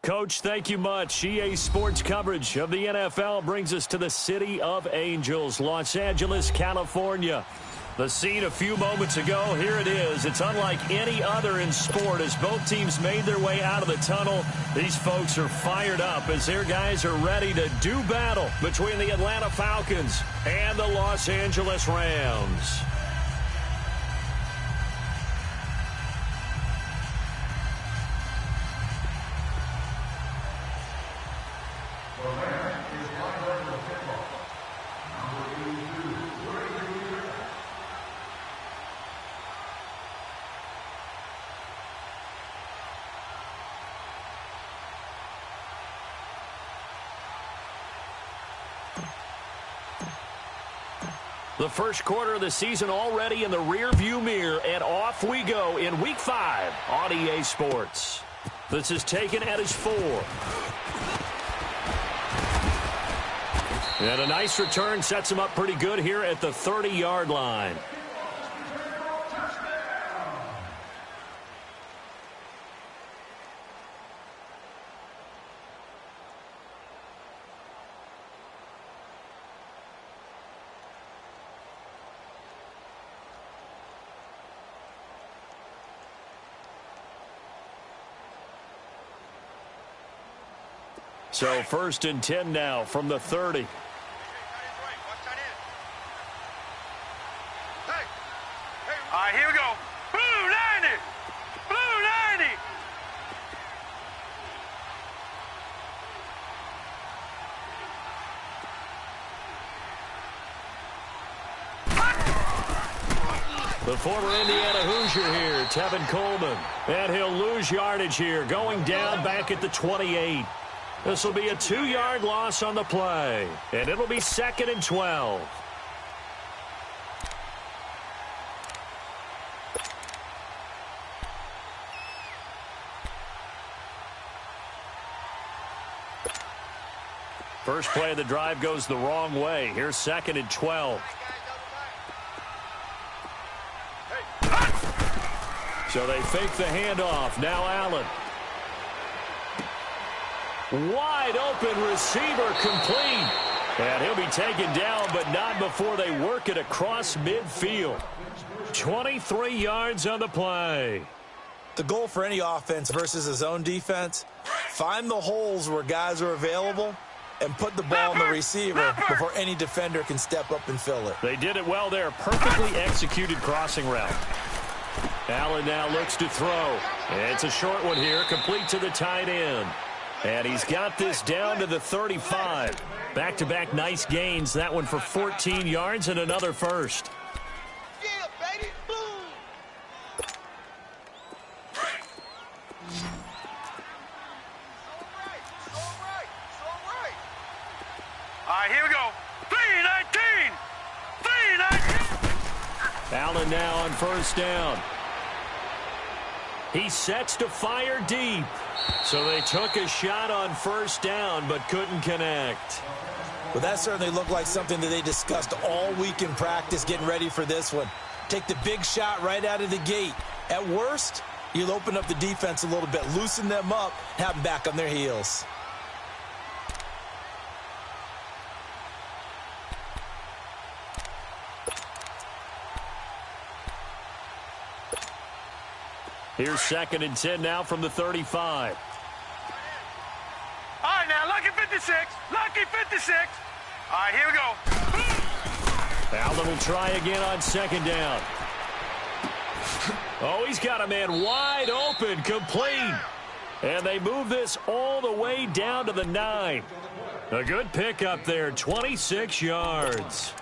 Coach, thank you much. EA Sports coverage of the NFL brings us to the City of Angels, Los Angeles, California. The scene a few moments ago, here it is. It's unlike any other in sport as both teams made their way out of the tunnel. These folks are fired up as their guys are ready to do battle between the Atlanta Falcons and the Los Angeles Rams. The first quarter of the season already in the rearview mirror, and off we go in Week 5 on EA Sports. This is taken at his 4. And a nice return sets him up pretty good here at the 30-yard line. So 1st and 10 now from the 30. All right, here we go. Blue 90! Blue 90! The former Indiana Hoosier here, Tevin Coleman. And he'll lose yardage here, going down back at the 28. This will be a 2-yard loss on the play, and it'll be 2nd and 12. First play of the drive goes the wrong way. Here's 2nd and 12. So they fake the handoff. Now Allen. Wide open receiver complete. And he'll be taken down, but not before they work it across midfield. 23 yards on the play. The goal for any offense versus his own defense, find the holes where guys are available and put the ball in the receiver before any defender can step up and fill it. They did it well there. Perfectly executed crossing route. Allen now looks to throw. It's a short one here, complete to the tight end. And he's got this down to the 35. Back-to-back nice gains. That one for 14 yards and another first. Yeah, baby. Boom. All right, here we go. 3-19. 3-19. Allen now on 1st down. He sets to fire deep. So they took a shot on 1st down, but couldn't connect. Well, that certainly looked like something that they discussed all week in practice getting ready for this one. Take the big shot right out of the gate. At worst, you'll open up the defense a little bit, loosen them up, have them back on their heels. Here's 2nd and 10 now from the 35. All right, now, lucky 56. Lucky 56. All right, here we go. Allen will try again on 2nd down. Oh, he's got a man wide open, complete. And they move this all the way down to the 9. A good pickup there, 26 yards.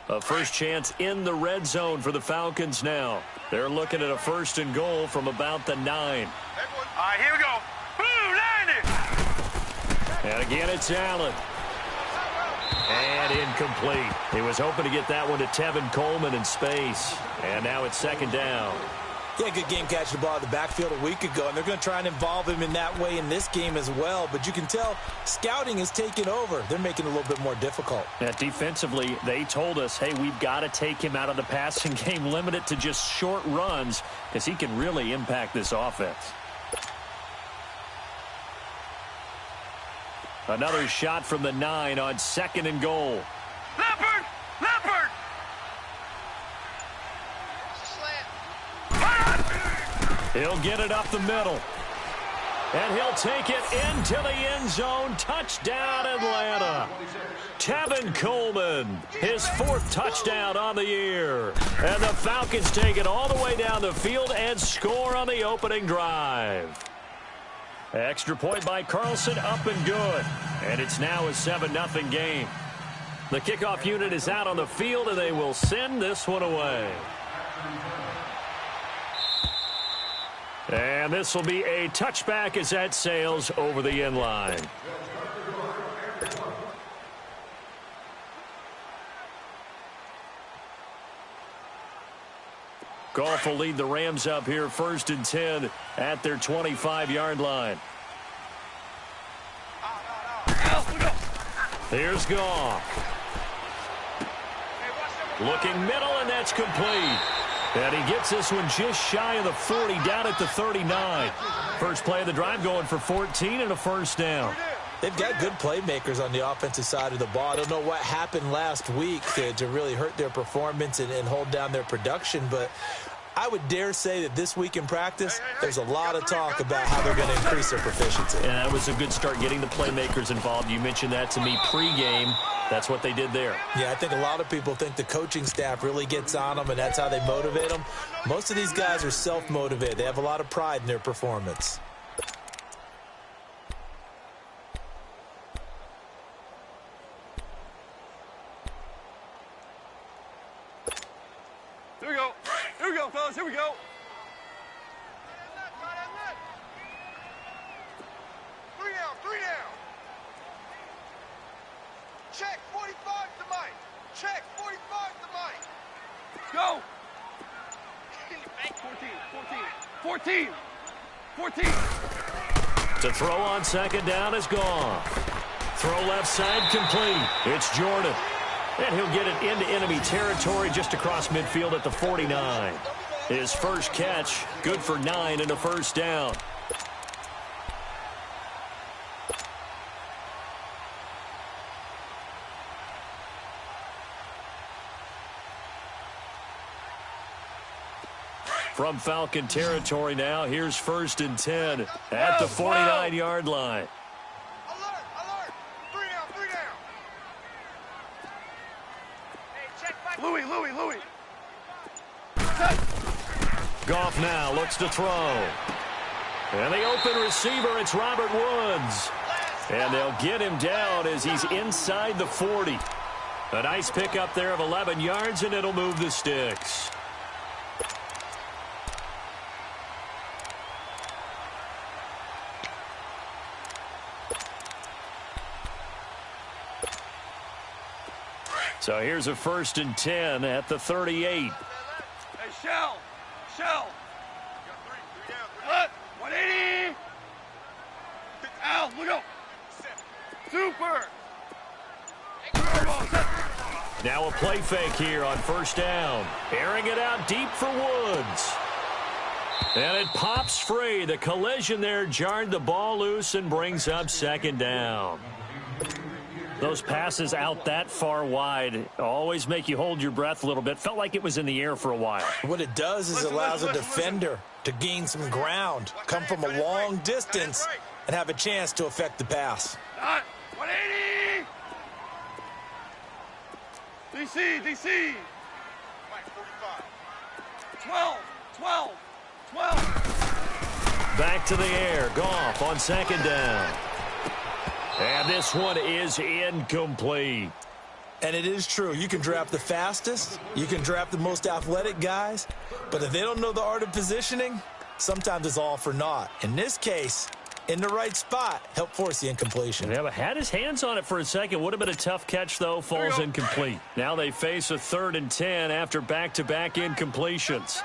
A first chance in the red zone for the Falcons now. They're looking at a 1st and goal from about the 9. All right, here we go. Blue 90. And again, it's Allen. And incomplete. He was hoping to get that one to Tevin Coleman in space. And now it's 2nd down. He had a good game catching the ball in the backfield a week ago, and they're going to try and involve him in that way in this game as well. But you can tell scouting is taking over. They're making it a little bit more difficult. Yeah, defensively, they told us, hey, we've got to take him out of the passing game, limit it to just short runs, because he can really impact this offense. Another shot from the 9 on 2nd and goal. Leopard! Leopard! He'll get it up the middle. And he'll take it into the end zone. Touchdown, Atlanta. Tevin Coleman, his 4th touchdown on the year. And the Falcons take it all the way down the field and score on the opening drive. Extra point by Carlson, up and good. And it's now a 7-0 game. The kickoff unit is out on the field, and they will send this one away. And this will be a touchback as that sails over the end line. Goff will lead the Rams up here 1st and 10 at their 25-yard line. Here's Goff. Looking middle, and that's complete. And he gets this one just shy of the 40, down at the 39. First play of the drive going for 14 and a first down. They've got good playmakers on the offensive side of the ball. I don't know what happened last week to really hurt their performance and hold down their production, but I would dare say that this week in practice, there's a lot of talk about how they're going to increase their proficiency. And that was a good start, getting the playmakers involved. You mentioned that to me pregame. That's what they did there. Yeah, I think a lot of people think the coaching staff really gets on them, and that's how they motivate them. Most of these guys are self-motivated. They have a lot of pride in their performance. Here we go. Here we go, fellas. Here we go. Three down. Check 45 to Mike. Check 45 to Mike. Go. 14. To throw on 2nd down is gone. Throw left side complete. It's Jordan. And he'll get it into enemy territory just across midfield at the 49. His first catch, good for 9 and a first down. From Falcon territory now, here's 1st and 10 at the 49-yard line. Alert. 3 down. Hey, check back. Louis. Goff now looks to throw. And the open receiver, it's Robert Woods. And they'll get him down as he's inside the 40. A nice pickup there of 11 yards, and it'll move the sticks. So here's a 1st and 10 at the 38. Hey, Shell. What? 180. Al, look up. Super. Now a play fake here on 1st down. Airing it out deep for Woods. And it pops free. The collision there jarred the ball loose and brings up 2nd down. Those passes out that far wide always make you hold your breath a little bit. Felt like it was in the air for a while. What it does is it allows a defender to gain some ground, come from a long distance, and have a chance to affect the pass. 180. DC. 12. Back to the air. Goff on 2nd down. And this one is incomplete. And it is true. You can draft the fastest. You can draft the most athletic guys. But if they don't know the art of positioning, sometimes it's all for naught. In this case, in the right spot, help force the incompletion. Yeah, but had his hands on it for a second. Would have been a tough catch, though. Falls incomplete. Now they face a 3rd and 10 after back-to-back incompletions.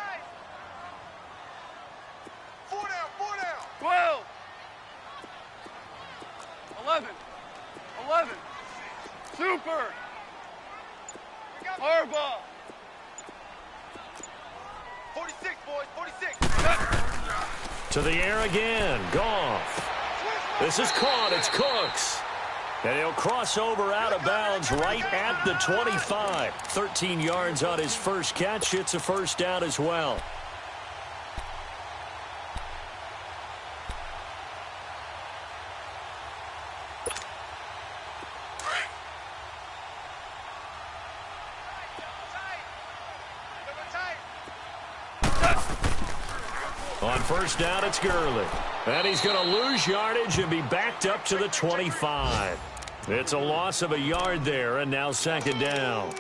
11. 11. Super. Hardball. 46, boys, 46. To the air again. Goff. This is caught. It's Cooks. And he'll cross over out of bounds right at the 25. 13 yards on his first catch. It's a first down as well. On first down, it's Gurley. And he's going to lose yardage and be backed up to the 25. It's a loss of a yard there, and now second down.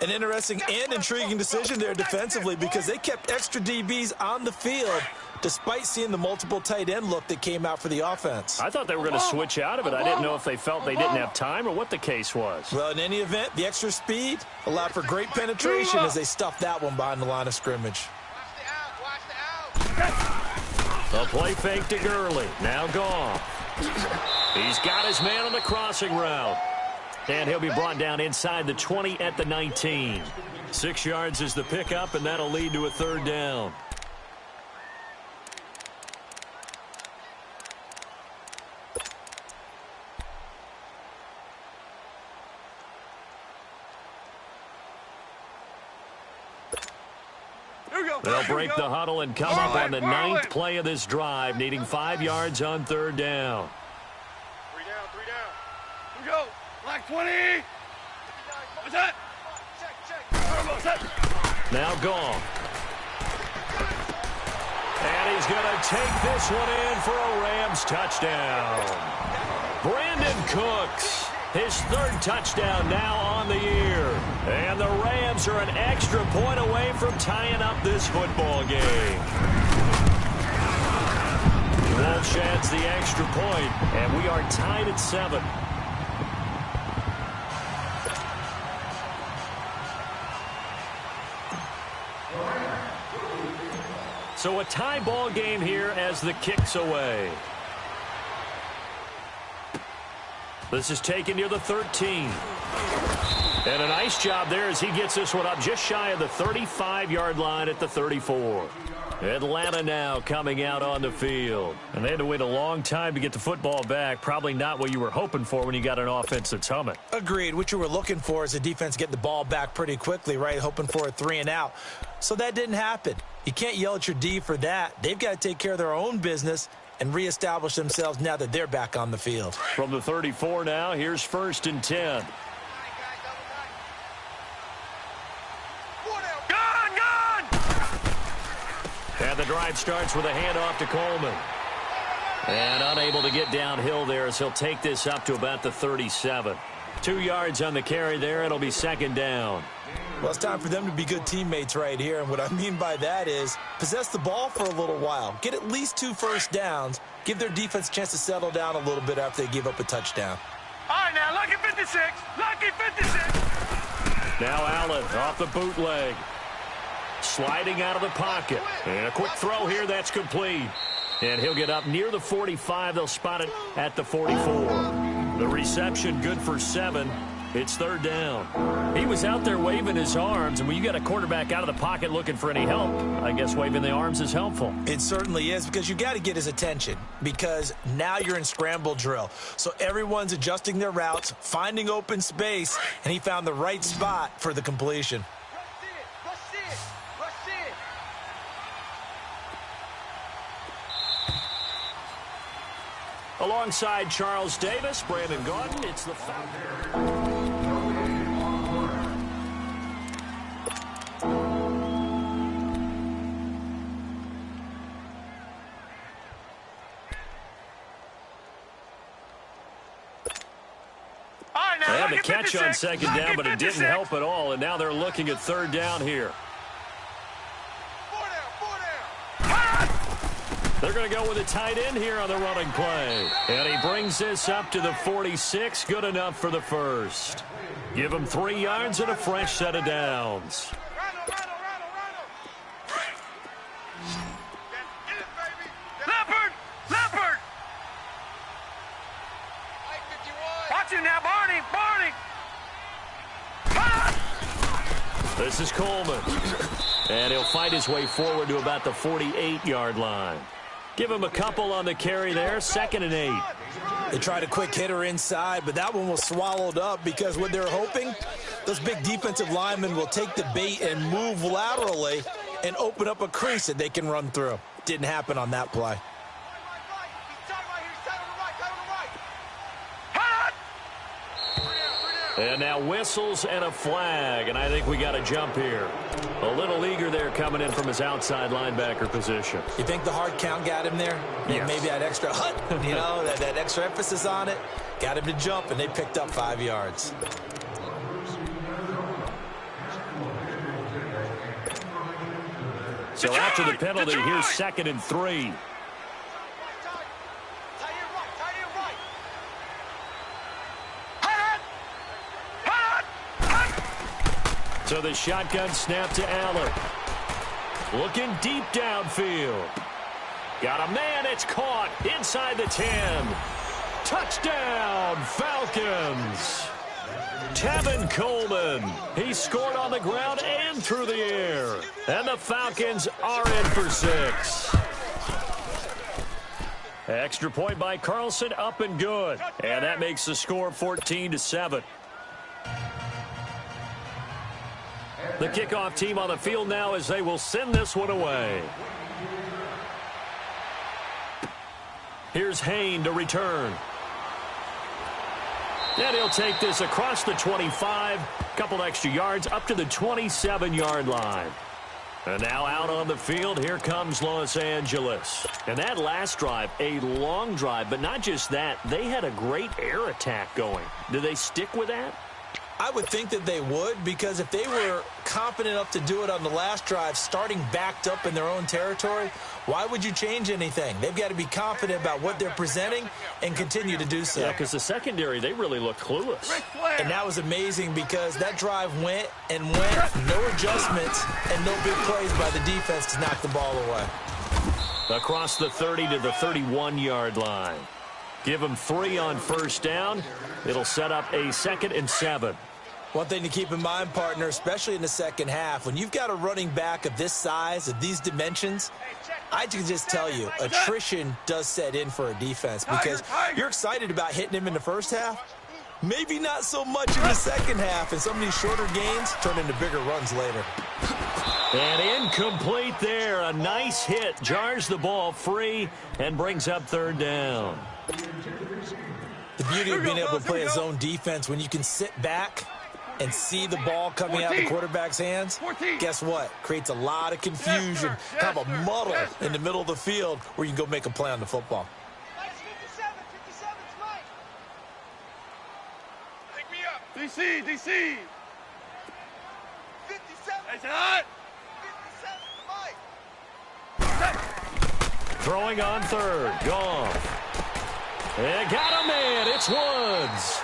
An interesting and intriguing decision there defensively because they kept extra DBs on the field despite seeing the multiple tight end look that came out for the offense. I thought they were going to switch out of it. I didn't know if they felt they didn't have time or what the case was. Well, in any event, the extra speed allowed for great penetration as they stuffed that one behind the line of scrimmage. A play fake to Gurley. Now Goff. He's got his man on the crossing route. And he'll be brought down inside the 20 at the 19. 6 yards is the pickup, and that'll lead to a third down. They'll break the huddle and come up on the 9th play of this drive, needing 5 yards on third down. 3 down, 3 down. Here we go. Black 20. What's that? Check. Now Goff. And he's going to take this one in for a Rams touchdown. Brandon Cooks, his third touchdown now on the year. And the Rams are an extra point away from tying up this football game. Walsh adds the extra point, and we are tied at 7. So a tie ball game here as the kick's away. This is taken near the 13. And a nice job there as he gets this one up just shy of the 35-yard line at the 34. Atlanta now coming out on the field. And they had to wait a long time to get the football back. Probably not what you were hoping for when you got an offense that's humming. Agreed. What you were looking for is a defense getting the ball back pretty quickly, right? Hoping for a 3 and out. So that didn't happen. You can't yell at your D for that. They've got to take care of their own business and reestablish themselves now that they're back on the field. From the 34 now, here's 1st and 10. And the drive starts with a handoff to Coleman. And unable to get downhill there as he'll take this up to about the 37. 2 yards on the carry there. It'll be second down. Well, it's time for them to be good teammates right here. And what I mean by that is possess the ball for a little while. Get at least 2 first downs. Give their defense a chance to settle down a little bit after they give up a touchdown. All right, now, lucky 56. Lucky 56. Now Allen off the bootleg. Sliding out of the pocket. And a quick throw here. That's complete. And he'll get up near the 45. They'll spot it at the 44. The reception good for 7. It's third down. He was out there waving his arms, and when you got a quarterback out of the pocket looking for any help, I guess waving the arms is helpful. It certainly is, because you got to get his attention, because now you're in scramble drill. So everyone's adjusting their routes, finding open space, and he found the right spot for the completion. Alongside Charles Davis, Brandon Gaudin, it's the Falcons. They had the catch on second down, but it didn't help at all, and now they're looking at third down here. They're going to go with a tight end here on the running play. And he brings this up to the 46. Good enough for the first. Give him 3 yards and a fresh set of downs. Leopard! Leopard! This is Coleman. And he'll fight his way forward to about the 48-yard line. Give him a couple on the carry there, 2nd and 8. They tried a quick hitter inside, but that one was swallowed up because what they're hoping, those big defensive linemen will take the bait and move laterally and open up a crease that they can run through. Didn't happen on that play. And now whistles and a flag, and I think we got a jump here. A little eager there coming in from his outside linebacker position. You think the hard count got him there? Yes. Maybe that extra that extra emphasis on it got him to jump, and they picked up 5 yards. So after the penalty, here's 2nd and 3. So the shotgun snap to Allen. Looking deep downfield. Got a man, it's caught inside the 10. Touchdown, Falcons. Tevin Coleman. He scored on the ground and through the air. And the Falcons are in for 6. Extra point by Carlson, up and good. And that makes the score 14-7. The kickoff team on the field now as they will send this one away. Here's Hayne to return. And he'll take this across the 25, couple extra yards up to the 27-yard line. And now out on the field, here comes Los Angeles. And that last drive, a long drive, but not just that, they had a great air attack going. Do they stick with that? I would think that they would, because if they were confident enough to do it on the last drive, starting backed up in their own territory, why would you change anything? They've got to be confident about what they're presenting and continue to do so. Yeah, because the secondary, they really looked clueless. And that was amazing because that drive went and went, no adjustments, and no big plays by the defense to knock the ball away. Across the 30 to the 31-yard line. Give them 3 on first down. It'll set up a 2nd and 7. One thing to keep in mind, partner, especially in the second half, when you've got a running back of this size, of these dimensions, I can just tell you, attrition does set in for a defense because you're excited about hitting him in the first half. Maybe not so much in the second half, and some of these shorter gains turn into bigger runs later. And incomplete there. A nice hit. Jars the ball free and brings up 3rd down. The beauty of being able to play a zone defense when you can sit back and see the ball coming out of the quarterback's hands, guess what? Creates a lot of confusion, kind of a muddle in the middle of the field where you can go make a play on the football. Pick me up. DC. 57. It's hot. 57. Throwing on 3rd. Goff. And got a man. It's Woods.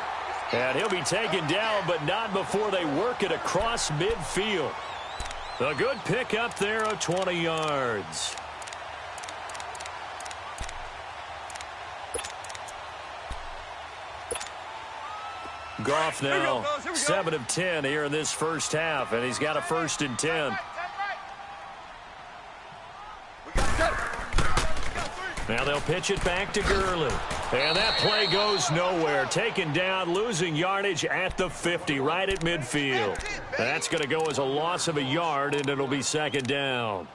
And he'll be taken down, but not before they work it across midfield. A good pick up there of 20 yards. Goff now 7 of 10 here in this first half, and he's got a 1st and 10. Now they'll pitch it back to Gurley. And that play goes nowhere. Taken down, losing yardage at the 50, right at midfield. That's going to go as a loss of a yard, and it'll be 2nd down.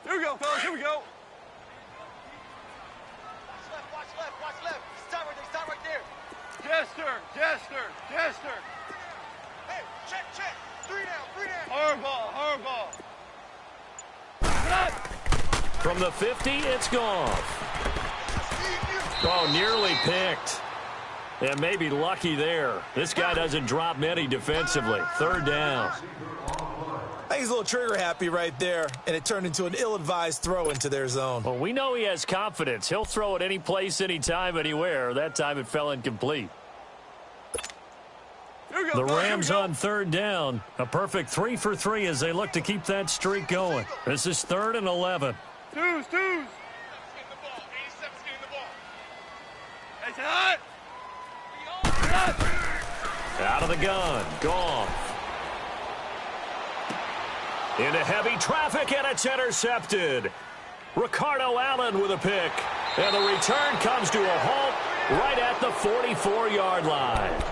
Here we go, fellas. Here we go. Watch left. Stop right there. Jester. Hey, check. 3 down. Hard ball. From the 50, it's Goff. Oh, nearly picked. And maybe lucky there. This guy doesn't drop many defensively. 3rd down. I think he's a little trigger happy right there, and it turned into an ill-advised throw into their zone. Well, we know he has confidence. He'll throw it any place, anytime, anywhere. That time it fell incomplete. Here we The Rams on third down. A perfect 3 for 3 as they look to keep that streak going. This is 3rd and 11. Twos. Hey, hot. Out of the gun. Goff. Into heavy traffic, and it's intercepted. Ricardo Allen with a pick. And the return comes to a halt right at the 44-yard line.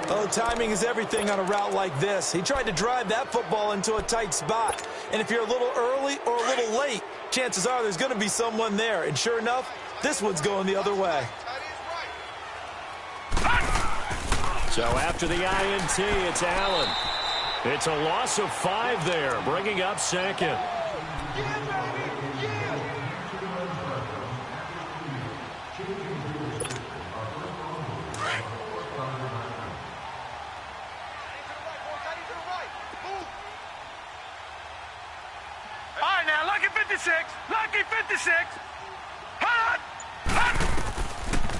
Oh, timing is everything on a route like this. He tried to drive that football into a tight spot. And if you're a little early or a little late, chances are there's going to be someone there. And sure enough, this one's going the other way. So after the INT, it's Allen. It's a loss of 5 there, bringing up second. All right, now, lucky 56. Lucky 56. Hot.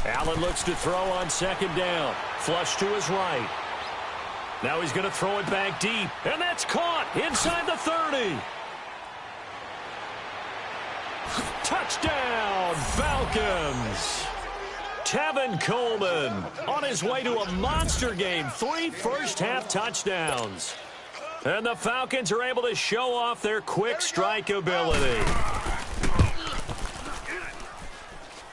Allen looks to throw on second down. Flush to his right. Now he's going to throw it back deep. And that's caught inside the 30. Touchdown, Falcons. Tevin Coleman on his way to a monster game. 3 first-half touchdowns. And the Falcons are able to show off their quick strike ability.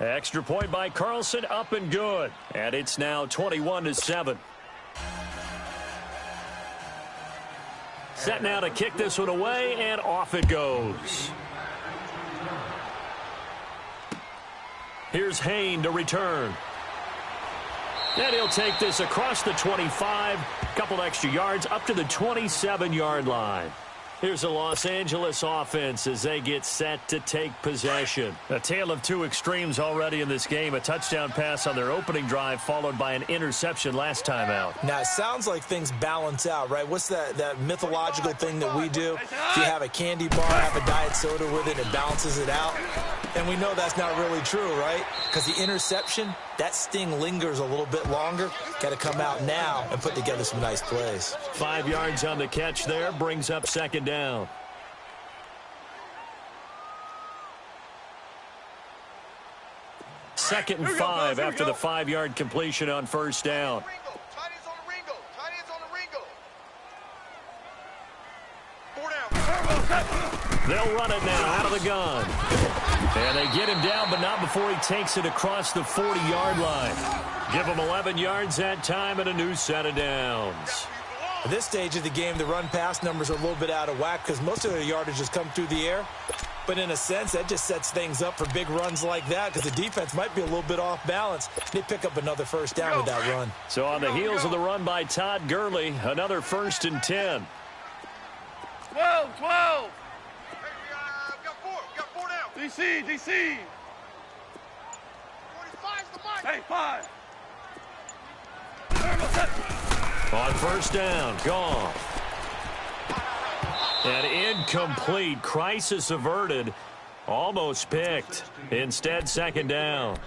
Extra point by Carlson, up and good. And it's now 21-7. Set now to kick this one away, and off it goes. Here's Hain to return. And he'll take this across the 25, couple extra yards up to the 27-yard line. Here's the Los Angeles offense as they get set to take possession. A tale of two extremes already in this game. A touchdown pass on their opening drive followed by an interception last time out. Now, it sounds like things balance out, right? What's that mythological thing that we do? If you have a candy bar, have a diet soda with it, it balances it out. And we know that's not really true, right? Because the interception, that sting lingers a little bit longer. Got to come out now and put together some nice plays. 5 yards on the catch there, brings up second down. Second and 5 after the 5-yard completion on first down. They'll run it now out of the gun. And they get him down, but not before he takes it across the 40-yard line. Give him 11 yards that time and a new set of downs. At this stage of the game, the run-pass numbers are a little bit out of whack because most of their yardage has come through the air. But in a sense, that just sets things up for big runs like that because the defense might be a little bit off balance. They pick up another first down with that run. So on the heels of the run by Todd Gurley, another 1st and 10. 12. Hey, we got four down. DC. 45's the mic. Hey, 5. On first down, gone. And incomplete. Crisis averted. Almost picked. Instead, second down.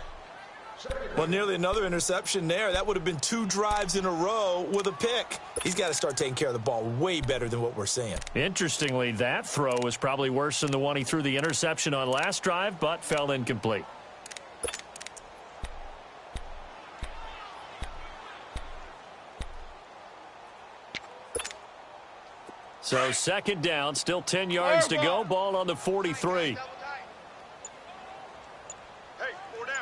Well, nearly another interception there. That would have been 2 drives in a row with a pick. He's got to start taking care of the ball way better than what we're seeing. Interestingly, that throw was probably worse than the one he threw the interception on last drive, but fell incomplete. So second down, still 10 yards to go. Ball on the 43. Hey, 4 down.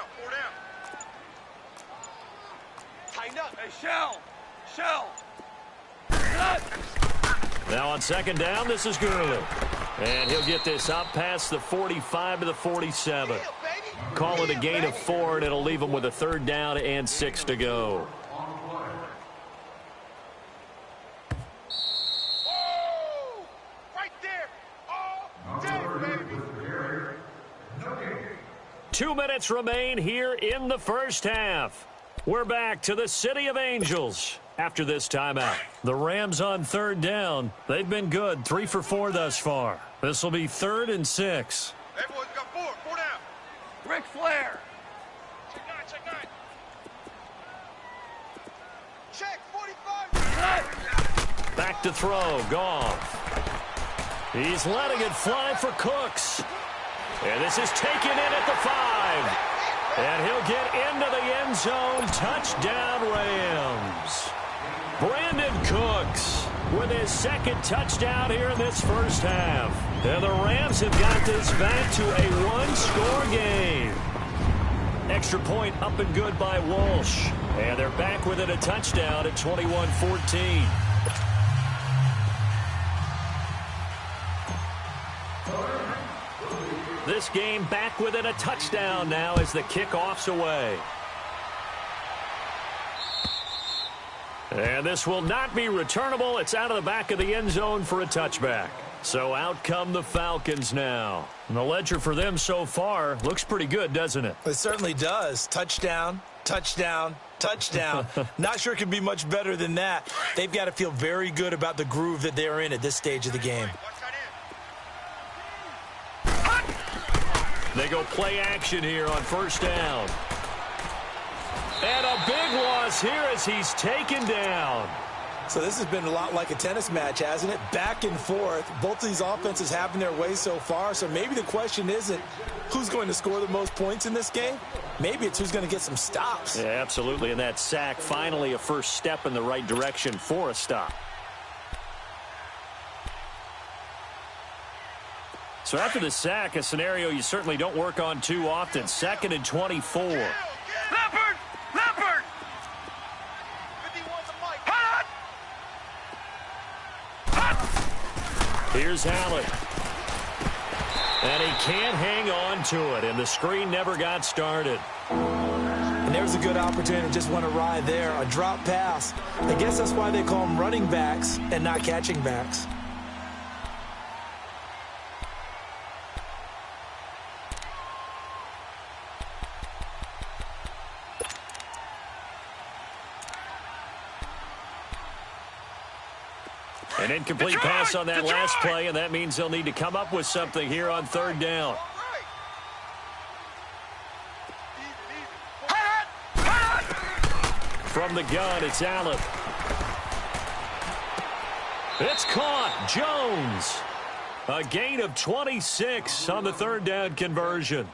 Tighten up. Hey, Shell. Now on second down, this is Gurley. And he'll get this up past the 45 to the 47. Call it a gain of 4, and it'll leave him with a 3rd down and 6 to go. Right there. All day, baby. 2 minutes remain here in the first half. We're back to the City of Angels after this timeout. The Rams on third down. They've been good, 3 for 4 thus far. This will be 3rd and 6. Everyone's got 4 down. Ric Flair. Check 9. Check 45. back to throw. Goff. He's letting it fly for Cooks. And this is taken in at the 5. And he'll get into the end zone. Touchdown, Rams. Brandon Cooks with his second touchdown here in this first half. And the Rams have got this back to a one-score game. Extra point up and good by Walsh. And they're back within a touchdown at 21-14. This game back within a touchdown now as the kickoff's away. And this will not be returnable. It's out of the back of the end zone for a touchback. So out come the Falcons now. And the ledger for them so far looks pretty good, doesn't it? It certainly does. Touchdown, touchdown, touchdown. Not sure it can be much better than that. They've got to feel very good about the groove that they're in at this stage of the game. They go play action here on first down. And a big loss here as he's taken down. So this has been a lot like a tennis match, hasn't it? Back and forth. Both of these offenses having their way so far. So maybe the question isn't who's going to score the most points in this game. Maybe it's who's going to get some stops. Yeah, absolutely. And that sack, finally a first step in the right direction for a stop. So after the sack, a scenario you certainly don't work on too often. 2nd and 24. Leopard! Leopard! 51's a mic. Hot! Here's Allen. And he can't hang on to it, and the screen never got started. And there's a good opportunity to just want to ride there. A drop pass. I guess that's why they call them running backs and not catching backs. An incomplete pass on that last play, and that means they'll need to come up with something here on third down. From the gun, it's Allen. It's caught. Jones. A gain of 26 on the third down conversion.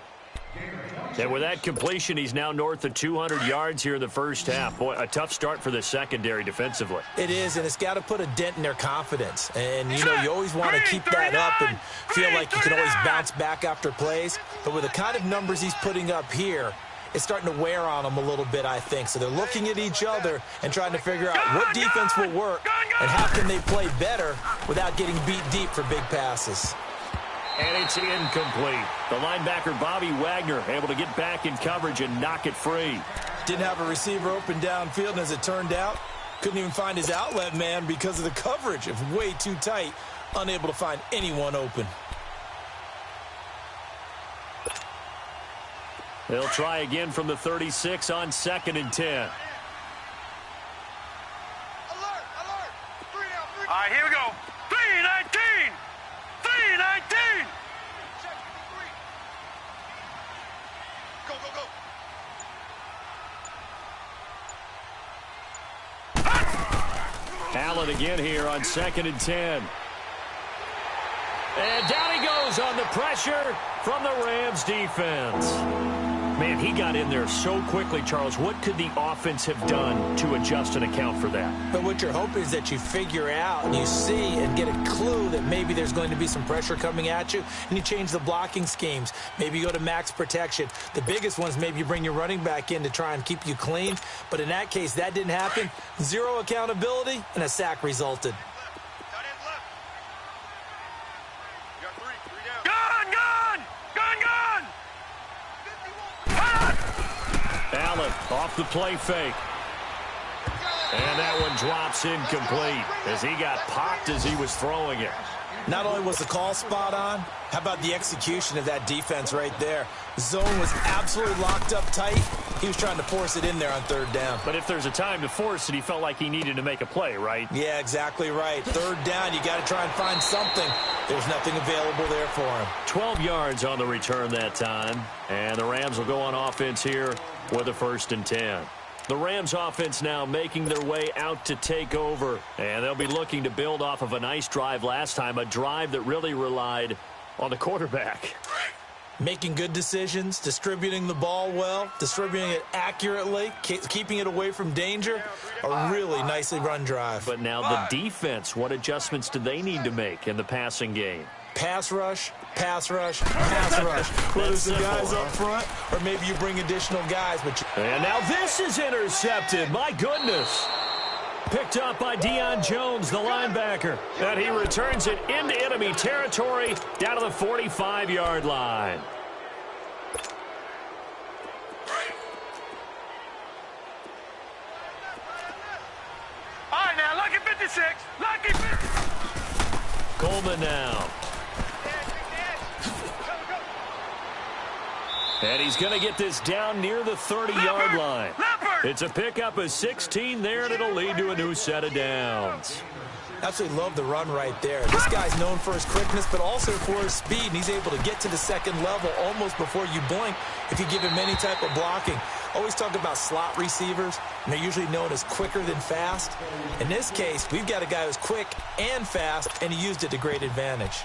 And with that completion, he's now north of 200 yards here in the first half. Boy, a tough start for the secondary defensively. It is, and it's got to put a dent in their confidence. And, you know, you always want to keep that up and feel like you can always bounce back after plays. But with the kind of numbers he's putting up here, it's starting to wear on them a little bit, I think. So they're looking at each other and trying to figure out what defense will work and how can they play better without getting beat deep for big passes. And it's incomplete. The linebacker, Bobby Wagner, able to get back in coverage and knock it free. Didn't have a receiver open downfield, and as it turned out, couldn't even find his outlet man because of the coverage. It's way too tight, unable to find anyone open. They'll try again from the 36 on 2nd and 10. Alert! Alert! 3 down, 3. All right, here we go. 3-19! 3-19! Check 53. Go! Allen again here on 2nd and 10. And down he goes on the pressure from the Rams defense. Man, he got in there so quickly, Charles. What could the offense have done to adjust and account for that? But what you're hoping is that you figure out and you see and get a clue that maybe there's going to be some pressure coming at you, and you change the blocking schemes. Maybe you go to max protection. The biggest ones, maybe you bring your running back in to try and keep you clean. But in that case, that didn't happen. Zero accountability, and a sack resulted. Allen off the play fake. And that one drops incomplete as he got popped as he was throwing it. Not only was the call spot on, how about the execution of that defense right there? Zone was absolutely locked up tight. He was trying to force it in there on third down. But if there's a time to force it, he felt like he needed to make a play, right? Yeah, exactly right. Third down, you got to try and find something. There's nothing available there for him. 12 yards on the return that time. And the Rams will go on offense here with a 1st and 10. The Rams offense now making their way out to take over. And they'll be looking to build off of a nice drive last time, a drive that really relied on the quarterback. Making good decisions, distributing the ball well, distributing it accurately, keeping it away from danger. A really nicely run drive. But now the defense, what adjustments do they need to make in the passing game? Pass rush, pass rush, pass rush. Whether it's the guys up front or maybe you bring additional guys. And now this is intercepted. My goodness. Picked up by Deion Jones, the linebacker. And he returns it into enemy territory down to the 45-yard line. All right, now, lucky 56. Lucky 56. Coleman now. And he's going to get this down near the 30-yard line. It's a pickup of 16 there, and it'll lead to a new set of downs. Absolutely love the run right there. This guy's known for his quickness, but also for his speed, and he's able to get to the second level almost before you blink if you give him any type of blocking. Always talk about slot receivers, and they're usually known as quicker than fast. In this case, we've got a guy who's quick and fast, and he used it to great advantage.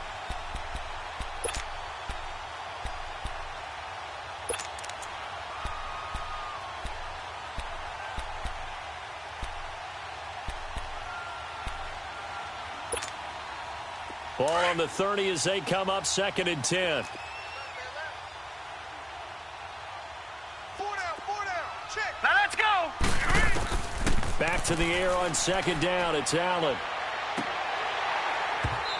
Ball on the 30 as they come up 2nd and 10. 4 down. Check. Now let's go. Back to the air on 2nd down. It's Allen.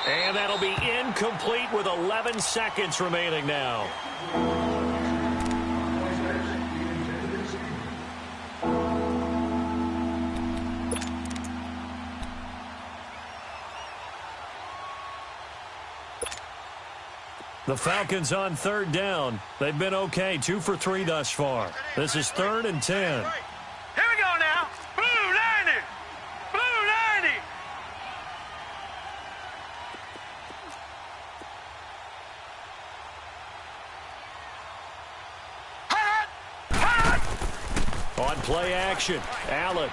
And that'll be incomplete with 11 seconds remaining now. The Falcons on 3rd down. They've been okay, 2 for 3 thus far. This is 3rd and 10. Here we go now. Blue 90. Blue 90. Hot. On play action, Allen.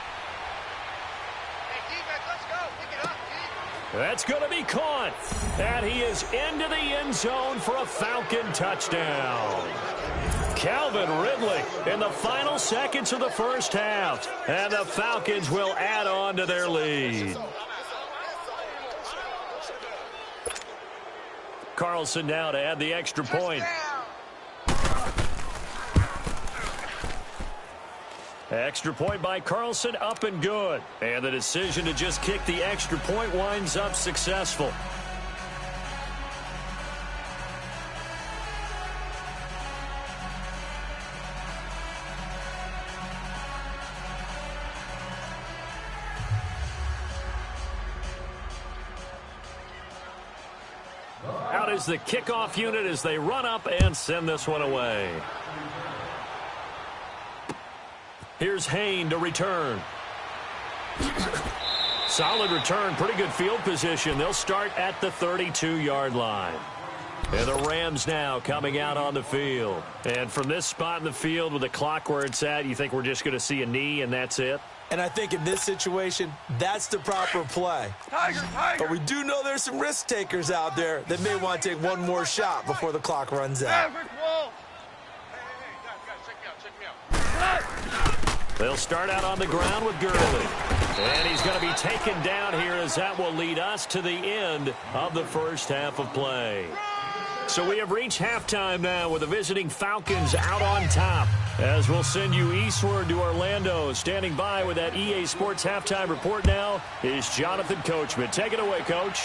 That's going to be caught. And he is into the end zone for a Falcon touchdown. Calvin Ridley in the final seconds of the first half. And the Falcons will add on to their lead. Carlson now to add the extra point. Extra point by Carlson, up and good. And the decision to just kick the extra point winds up successful. Out is the kickoff unit as they run up and send this one away. Here's Hayne to return. Solid return, pretty good field position. They'll start at the 32-yard line. And the Rams now coming out on the field. And from this spot in the field with the clock where it's at, you think we're just going to see a knee and that's it? And I think in this situation, that's the proper play. Tiger. But we do know there's some risk takers out there that may want to take one more shot before the clock runs out. Hey, guys, check me out. They'll start out on the ground with Gurley. And he's going to be taken down here as that will lead us to the end of the first half of play. So we have reached halftime now with the visiting Falcons out on top. As we'll send you eastward to Orlando. Standing by with that EA Sports halftime report now is Jonathan Coachman. Take it away, Coach.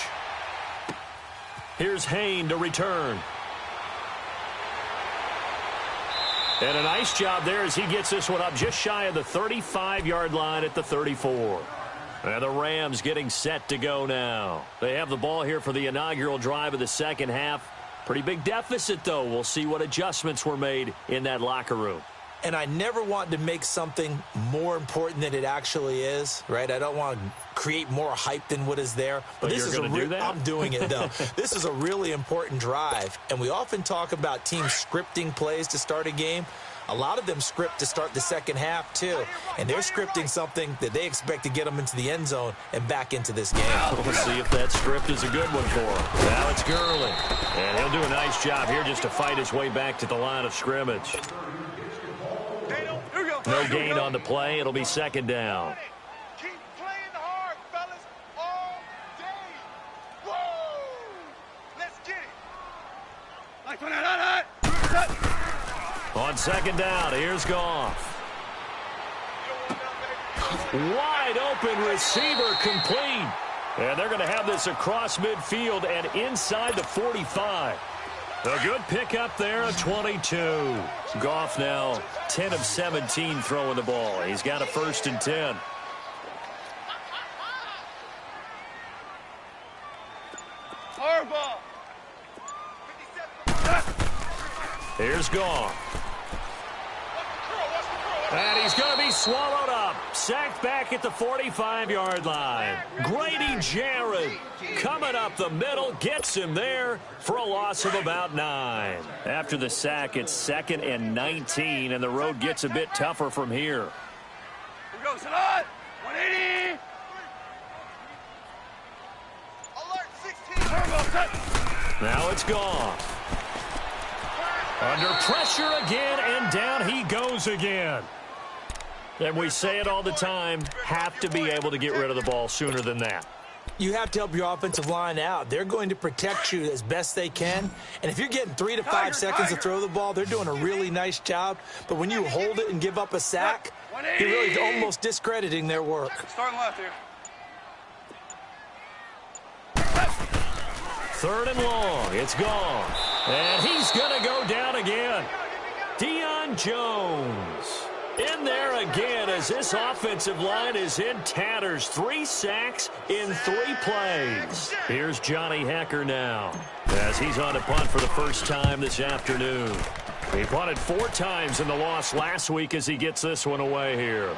Here's Hayne to return. And a nice job there as he gets this one up just shy of the 35-yard line at the 34. And the Rams getting set to go now. They have the ball here for the inaugural drive of the second half. Pretty big deficit, though. We'll see what adjustments were made in that locker room. And I never want to make something more important than it actually is, right? I don't want to create more hype than what is there. But this is I'm doing it, though. This is a really important drive. And we often talk about teams scripting plays to start a game. A lot of them script to start the second half, too. And they're scripting something that they expect to get them into the end zone and back into this game. We'll see if that script is a good one for him. Now it's Gurley. And he'll do a nice job here just to fight his way back to the line of scrimmage. No gain on the play. It'll be second down. Keep playing hard, fellas, all day. Whoa! Let's get it. On second down, here's Goff. Wide open receiver complete. And they're going to have this across midfield and inside the 45. A good pickup there at 22. Goff now 10 of 17 throwing the ball. He's got a 1st and 10. Harbaugh. Here's Goff. And he's going to be swallowed up. Sacked back at the 45-yard line. Grady Jarrett coming up the middle. Gets him there for a loss of about 9. After the sack, it's 2nd and 19, and the road gets a bit tougher from here. Here we go, Sadat. 180. Alert 16. Harbaugh, cut. Now it's Goff. Under pressure again, and down he goes again. And we say it all the time, have to be able to get rid of the ball sooner than that. You have to help your offensive line out. They're going to protect you as best they can. And if you're getting 3 to 5 seconds to throw the ball, they're doing a really nice job. But when you hold it and give up a sack, you're really almost discrediting their work. Starting left here. 3rd and long. It's gone. And he's going to go down again. Deion Jones in there again as this offensive line is in tatters. 3 sacks in 3 plays. Here's Johnny Hekker now as he's on a punt for the first time this afternoon. He punted 4 times in the loss last week as he gets this one away here.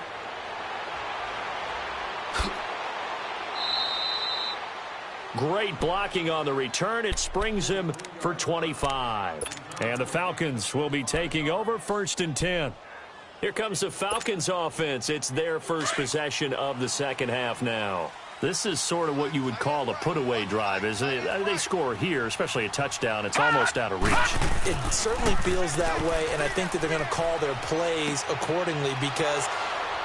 Great blocking on the return. It springs him for 25. And the Falcons will be taking over 1st and 10. Here comes the Falcons offense. It's their first possession of the second half now. This is sort of what you would call a put-away drive, isn't it? They score here, especially a touchdown. It's almost out of reach. It certainly feels that way, and I think that they're going to call their plays accordingly because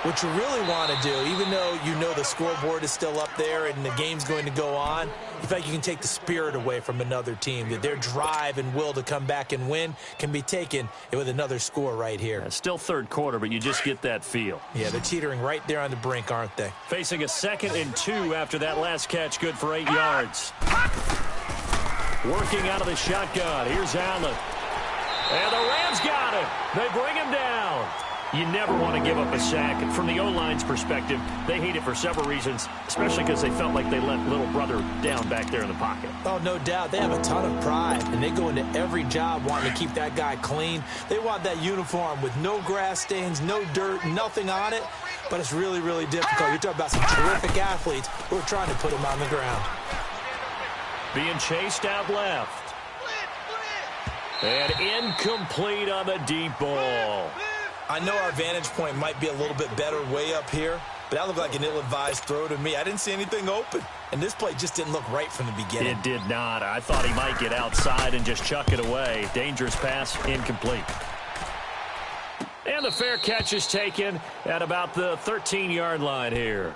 what you really want to do, even though you know the scoreboard is still up there and the game's going to go on, in fact, you can take the spirit away from another team, that their drive and will to come back and win can be taken with another score right here. It's still 3rd quarter, but you just get that feel. Yeah, they're teetering right there on the brink, aren't they? Facing a 2nd and 2 after that last catch, good for 8 yards. Working out of the shotgun. Here's Allen. And the Rams got him. They bring him down. You never want to give up a sack. And from the O-line's perspective, they hate it for several reasons, especially because they felt like they let little brother down back there in the pocket. Oh, no doubt. They have a ton of pride, and they go into every job wanting to keep that guy clean. They want that uniform with no grass stains, no dirt, nothing on it. But it's really, really difficult. You're talking about some terrific athletes who are trying to put him on the ground. Being chased out left. And incomplete on the deep ball. I know our vantage point might be a little bit better way up here, but that looked like an ill-advised throw to me. I didn't see anything open, and this play just didn't look right from the beginning. It did not. I thought he might get outside and just chuck it away. Dangerous pass, incomplete. And the fair catch is taken at about the 13-yard line here.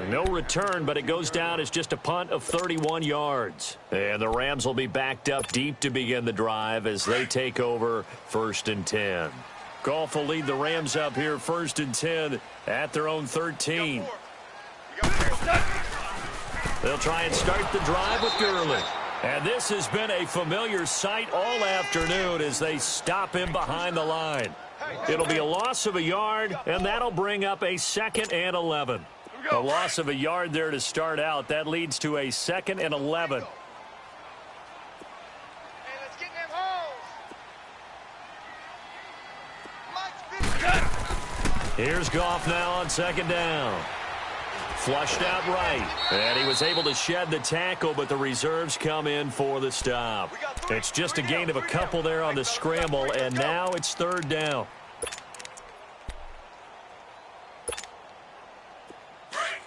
No return, but it goes down as just a punt of 31 yards. And the Rams will be backed up deep to begin the drive as they take over 1st and 10. Goff will lead the Rams up here 1st and 10 at their own 13. They'll try and start the drive with Gurley. And this has been a familiar sight all afternoon as they stop him behind the line. It'll be a loss of a yard, and that'll bring up a 2nd and 11. A loss of a yard there to start out. That leads to a 2nd and 11. Here's Goff now on 2nd down. Flushed out right. And he was able to shed the tackle, but the reserves come in for the stop. It's just a gain of a couple there on the scramble, and now it's 3rd down.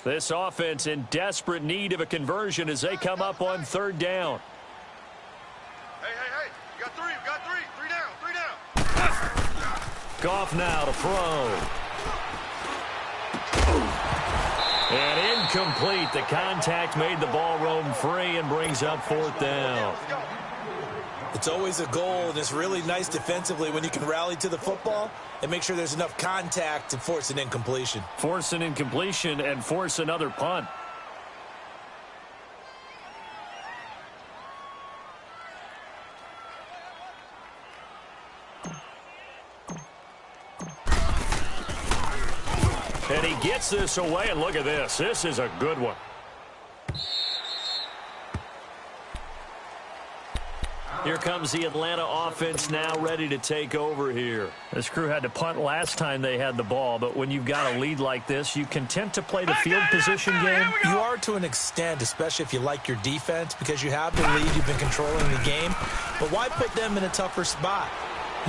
This offense in desperate need of a conversion as they come up on third down. Hey, you got three. Three down. Goff now to throw. And incomplete. The contact made the ball roam free and brings up fourth down. It's always a goal, and it's really nice defensively when you can rally to the football and make sure there's enough contact to force an incompletion. Force an incompletion and force another punt. And he gets this away, and look at this. This is a good one. Here comes the Atlanta offense now ready to take over here. This crew had to punt last time they had the ball, but when you've got a lead like this, you content to play the field position game? You are to an extent, especially if you like your defense, because you have the lead, you've been controlling the game. But why put them in a tougher spot?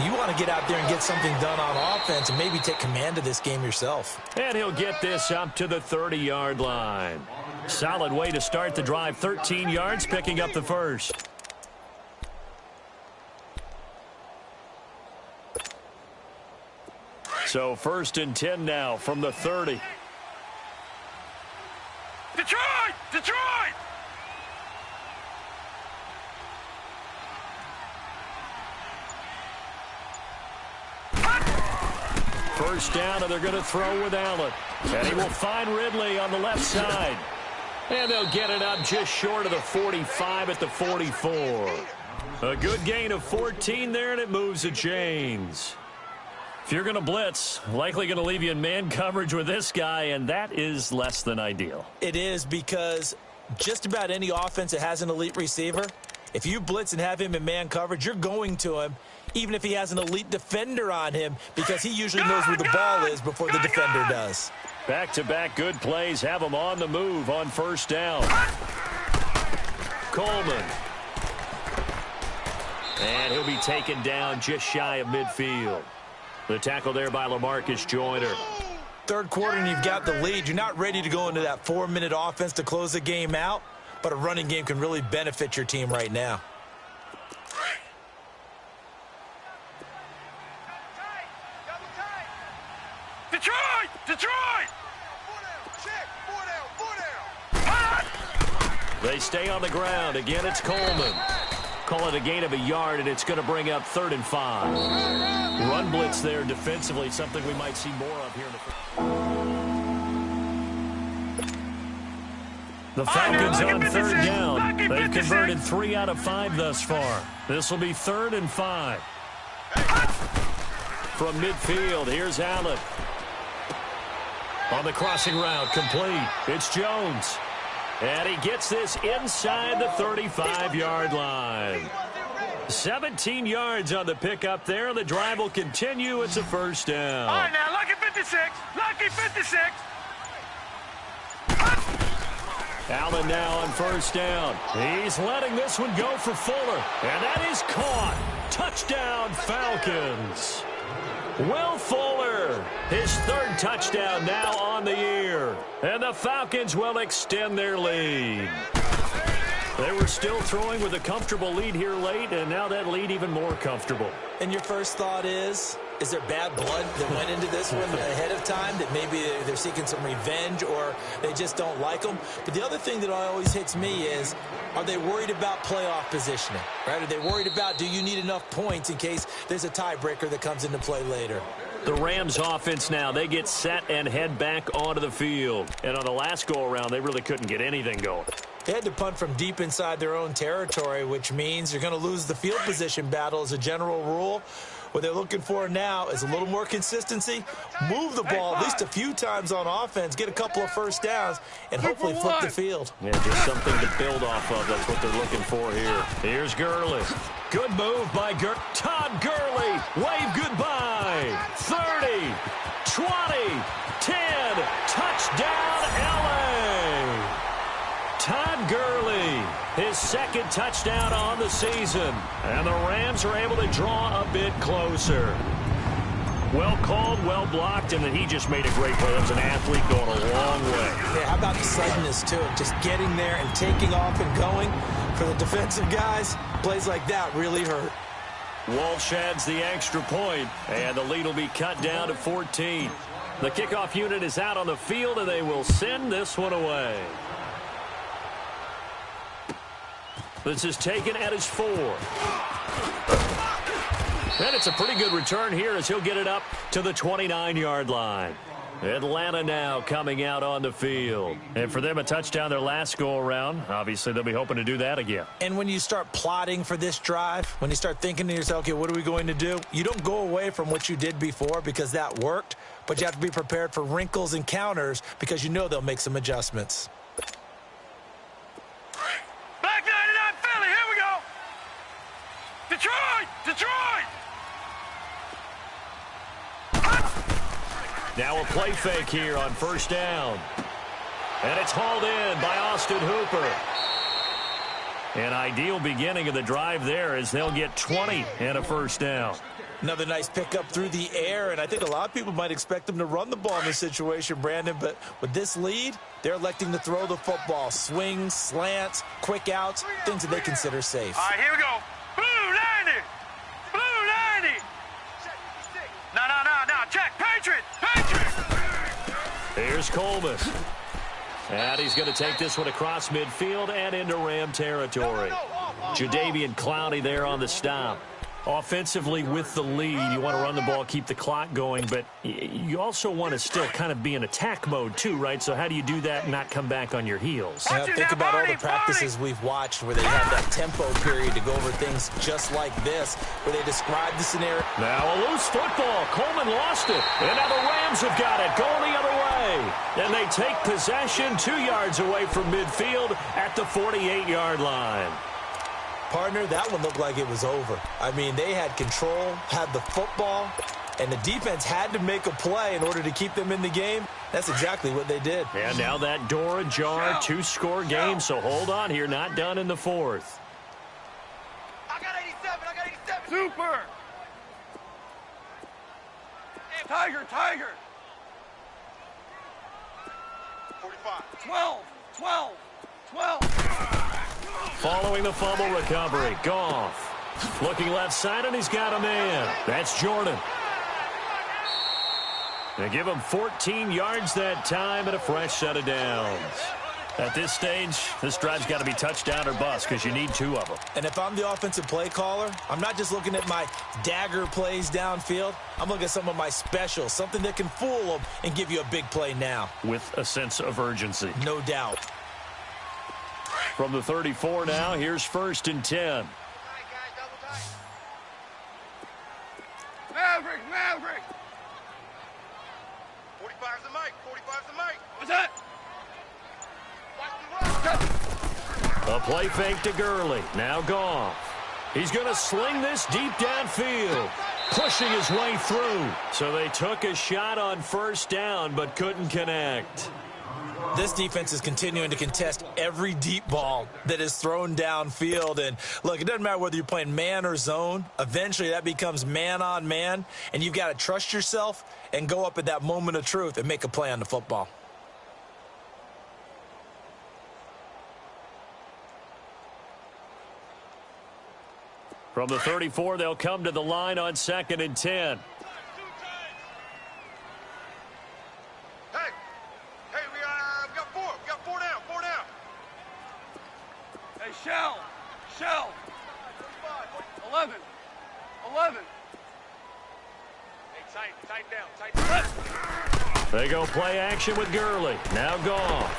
You want to get out there and get something done on offense and maybe take command of this game yourself. And he'll get this up to the 30-yard line. Solid way to start the drive. 13 yards, picking up the first. So 1st and 10 now from the 30. Detroit! First down, and they're going to throw with Allen. And he will find Ridley on the left side. And they'll get it up just short of the 45 at the 44. A good gain of 14 there, and it moves the chains. If you're going to blitz, likely going to leave you in man coverage with this guy, and that is less than ideal. It is, because just about any offense that has an elite receiver, if you blitz and have him in man coverage, you're going to him, even if he has an elite defender on him, because he usually knows where the ball is before the defender does. Back-to-back good plays have him on the move on first down. Coleman. And he'll be taken down just shy of midfield. The tackle there by LaMarcus Joyner. Third quarter and you've got the lead. You're not ready to go into that 4-minute offense to close the game out, but a running game can really benefit your team right now. Detroit! They stay on the ground. Again, it's Coleman. Call it a gain of a yard, and it's going to bring up 3rd and 5. Run blitz there defensively, something we might see more of here in the Falcons on 3rd down. They've converted 3 out of 5 thus far. This will be 3rd and 5. From midfield, here's Allen. On the crossing route, complete. It's Jones. And he gets this inside the 35-yard line. 17 yards on the pickup there. The drive will continue. It's a first down. All right, now, lucky 56. Lucky 56. Allen now on first down. He's letting this one go for Fuller. And that is caught. Touchdown, Falcons. Will Fuller, his 3rd touchdown now on the year. And the Falcons will extend their lead. They were still throwing with a comfortable lead here late, and now that lead even more comfortable. And your first thought is there bad blood that went into this one ahead of time, that maybe they're seeking some revenge or they just don't like them? But the other thing that always hits me is, are they worried about playoff positioning? Right? Are they worried about, do you need enough points in case there's a tiebreaker that comes into play later? The Rams offense now, they get set and head back onto the field. And on the last go-around, they really couldn't get anything going. They had to punt from deep inside their own territory, which means you're going to lose the field position battle as a general rule. What they're looking for now is a little more consistency, move the ball at least a few times on offense, get a couple of first downs, and hopefully flip the field. Yeah, just something to build off of. That's what they're looking for here. Here's Gurley. Good move by Todd Gurley. Wave goodbye. 30, 20, 10. Touchdown, L.A. Todd Gurley, his 2nd touchdown on the season. And the Rams are able to draw a bit closer. Well called, well blocked, and then he just made a great play. That's an athlete going a long way. Yeah, how about the suddenness to it? Just getting there and taking off and going. For the defensive guys, plays like that really hurt. Walsh adds the extra point, and the lead will be cut down to 14. The kickoff unit is out on the field, and they will send this one away. This is taken at his 4. And it's a pretty good return here as he'll get it up to the 29-yard line. Atlanta now coming out on the field. And for them, a touchdown their last go-around. Obviously, they'll be hoping to do that again. And when you start plotting for this drive, when you start thinking to yourself, okay, what are we going to do? You don't go away from what you did before because that worked, but you have to be prepared for wrinkles and counters because you know they'll make some adjustments. Black 99 Philly, here we go. Detroit! Detroit! Now a play fake here on first down. And it's hauled in by Austin Hooper. An ideal beginning of the drive there as they'll get 20 and a first down. Another nice pickup through the air, and I think a lot of people might expect them to run the ball in this situation, Brandon, but with this lead, they're electing to throw the football. Swings, slants, quick outs, things that they consider safe. All right, here we go. Blue 90! Blue 90! No. Check. Patriot! Here's Coleman. And he's going to take this one across midfield and into Ram territory. Jadeveon Clowney there on the stop. Offensively with the lead, you want to run the ball, keep the clock going, but you also want to still kind of be in attack mode too, right? So how do you do that and not come back on your heels? Now, think about all the practices we've watched where they have that tempo period to go over things just like this, where they describe the scenario. Now a loose football. Coleman lost it. And now the Rams have got it going the other way. And they take possession 2 yards away from midfield at the 48-yard line. Partner, that one looked like it was over. I mean, they had control, had the football, and the defense had to make a play in order to keep them in the game. That's exactly what they did. And now that door ajar, 2-score game, so hold on here, not done in the fourth. I got 87. Super! Tiger! 45. 12. Following the fumble recovery, Goff. Looking left side, and he's got a man. That's Jordan. They give him 14 yards that time and a fresh set of downs. At this stage, this drive's got to be touchdown or bust because you need 2 of them. And if I'm the offensive play caller, I'm not just looking at my dagger plays downfield. I'm looking at some of my specials, something that can fool them and give you a big play now. With a sense of urgency. No doubt. From the 34 now, here's 1st and 10. Maverick! 45's the mic. What's that? A play fake to Gurley. Now Goff. He's going to sling this deep downfield. Pushing his way through. So they took a shot on first down, but couldn't connect. This defense is continuing to contest every deep ball that is thrown downfield. And, look, it doesn't matter whether you're playing man or zone. Eventually, that becomes man-on-man, and you've got to trust yourself and go up at that moment of truth and make a play on the football. From the 34, they'll come to the line on 2nd and 10. Shell. 11. Hey, tighten down. They go play action with Gurley. Now Goff.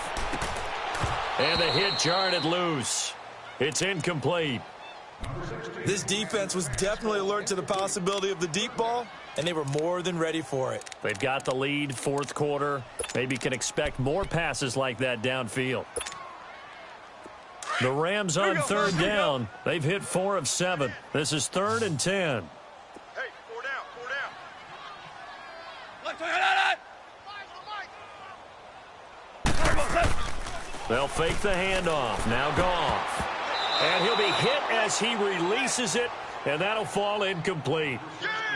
And the hit jarred loose. It's incomplete. This defense was definitely alert to the possibility of the deep ball, and they were more than ready for it. They've got the lead, 4th quarter. Maybe can expect more passes like that downfield. The Rams on 3rd down. They've hit 4 of 7. This is 3rd and 10. Hey, 4 down. They'll fake the handoff. Now Goff. And he'll be hit as he releases it. and that'll fall incomplete.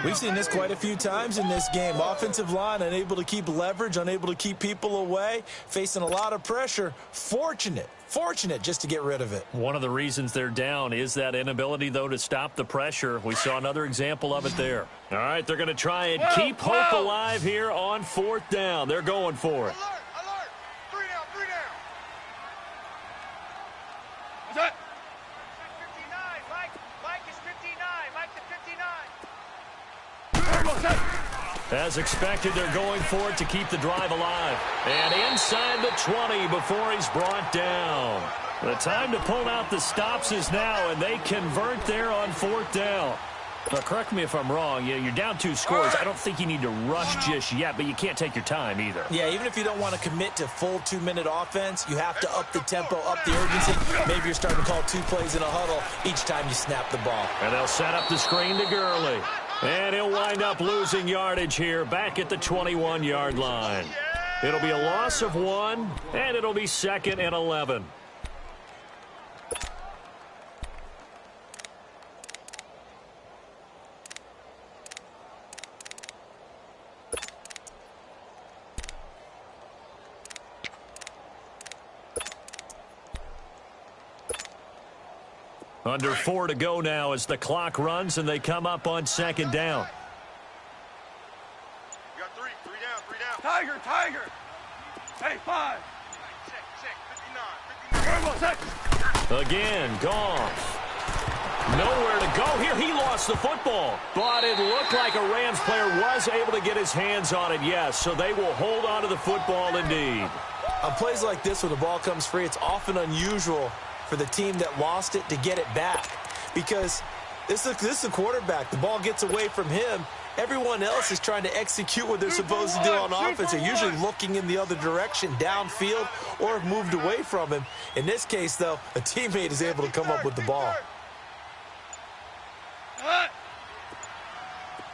We've seen this quite a few times in this game. Offensive line unable to keep leverage, unable to keep people away, facing a lot of pressure. Fortunate just to get rid of it. One of the reasons they're down is that inability, though, to stop the pressure. We saw another example of it there. All right, they're going to try and keep hope alive here on 4th down. They're going for it. Alert! 3 down, 3 down. What's that? 59, Mike is 59. Mike to 59. As expected, they're going for it to keep the drive alive. And inside the 20 before he's brought down. The time to pull out the stops is now, and they convert there on 4th down. Now, correct me if I'm wrong. You're down 2 scores. I don't think you need to rush just yet, but you can't take your time either. Yeah, even if you don't want to commit to full 2-minute offense, you have to up the tempo, up the urgency. Maybe you're starting to call 2 plays in a huddle each time you snap the ball. And they'll set up the screen to Gurley. And he'll wind up losing yardage here back at the 21-yard line. It'll be a loss of 1, and it'll be 2nd and 11. Under 4 to go now as the clock runs and they come up on 2nd down. You got 3 down. Tiger. Hey, 5. 6, 59. Again, Goff. Nowhere to go here. He lost the football. But it looked like a Rams player was able to get his hands on it, yes. So they will hold on to the football indeed. On plays like this, when the ball comes free, it's often unusual for the team that lost it to get it back, because this is the quarterback. The ball gets away from him. Everyone else is trying to execute what they're supposed to do on offense. They're usually looking in the other direction, downfield, or have moved away from him. In this case, though, a teammate is able to come up with the ball.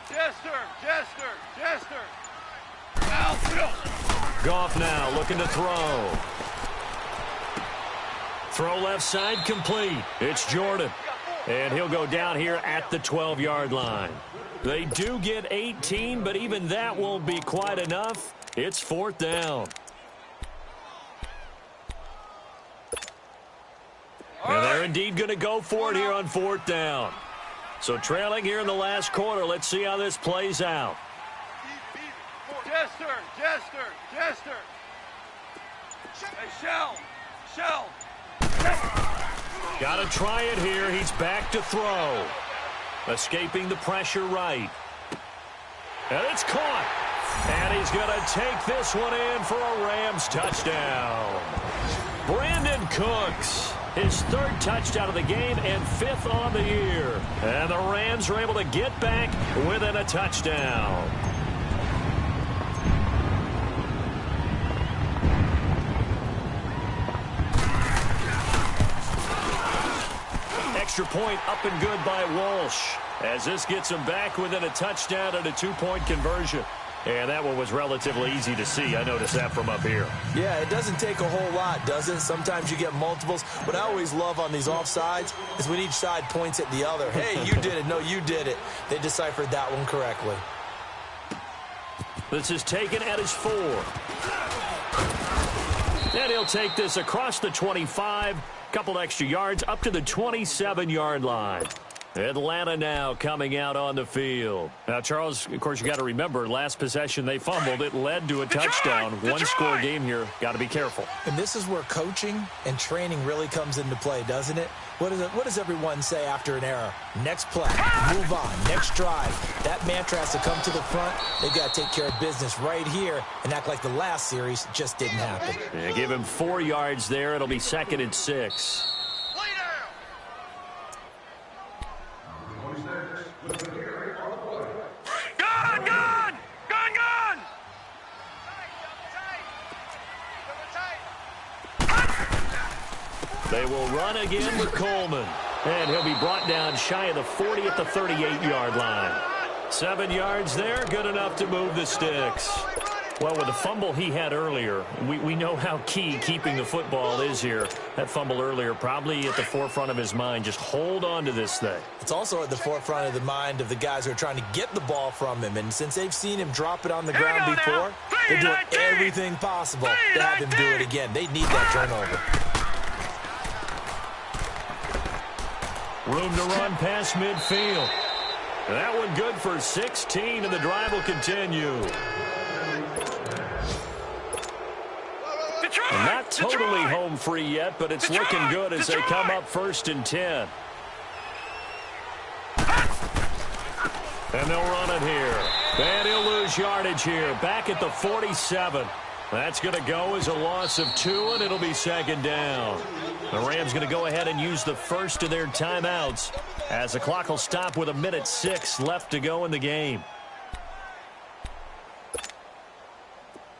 Jester. Goff now looking to throw. Throw left side complete. It's Jordan. And he'll go down here at the 12-yard line. They do get 18, but even that won't be quite enough. It's 4th down. And they're indeed going to go for it here on 4th down. So trailing here in the last quarter. Let's see how this plays out. Jester. Hey, Shell. Got to try it here. He's back to throw. Escaping the pressure right. And it's caught. And he's going to take this one in for a Rams touchdown. Brandon Cooks, his 3rd touchdown of the game and 5th on the year. And the Rams are able to get back within a touchdown. Extra point up and good by Walsh, as this gets him back within a touchdown and a 2-point conversion. And that one was relatively easy to see. I noticed that from up here. Yeah, it doesn't take a whole lot, does it? Sometimes you get multiples. What I always love on these offsides is when each side points at the other. Hey, you did it. No, you did it. They deciphered that one correctly. This is taken at his 4. And he'll take this across the 25. Couple extra yards up to the 27-yard line. Atlanta now coming out on the field. Now, Charles, of course, you got to remember, last possession they fumbled. It led to a touchdown. One-score game here. Got to be careful. And this is where coaching and training really comes into play, doesn't it? What does everyone say after an error? Next play, move on, next drive. That mantra has to come to the front. They've got to take care of business right here and act like the last series just didn't happen. Yeah, give him 4 yards there. It'll be 2nd and 6. They will run again with Coleman. And he'll be brought down shy of the 40 at the 38-yard line. 7 yards there, good enough to move the sticks. Well, with the fumble he had earlier, we know how key keeping the football is here. That fumble earlier probably at the forefront of his mind. Just hold on to this thing. It's also at the forefront of the mind of the guys who are trying to get the ball from him. And since they've seen him drop it on the ground before, they're doing everything possible to have him do it again. They need that turnover. Room to run past midfield. That one good for 16, and the drive will continue. And not totally home free yet, but it's looking good as they come up 1st and 10. And they'll run it here. And he'll lose yardage here. Back at the 47. That's going to go as a loss of 2, and it'll be 2nd down. The Rams going to go ahead and use the first of their timeouts as the clock will stop with 1:06 left to go in the game.